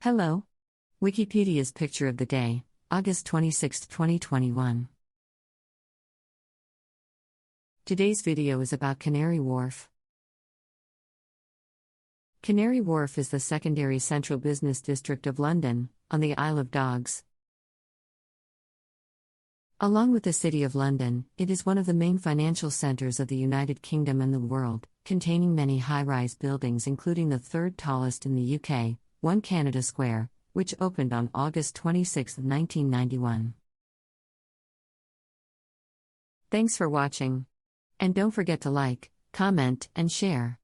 Hello. Wikipedia's picture of the day, August 26, 2021. Today's video is about Canary Wharf. Canary Wharf is the secondary central business district of London, on the Isle of Dogs. Along with the City of London, it is one of the main financial centres of the United Kingdom and the world, containing many high-rise buildings including the third tallest in the UK, One Canada Square, which opened on August 26, 1991. Thanks for watching. And don't forget to like, comment, and share.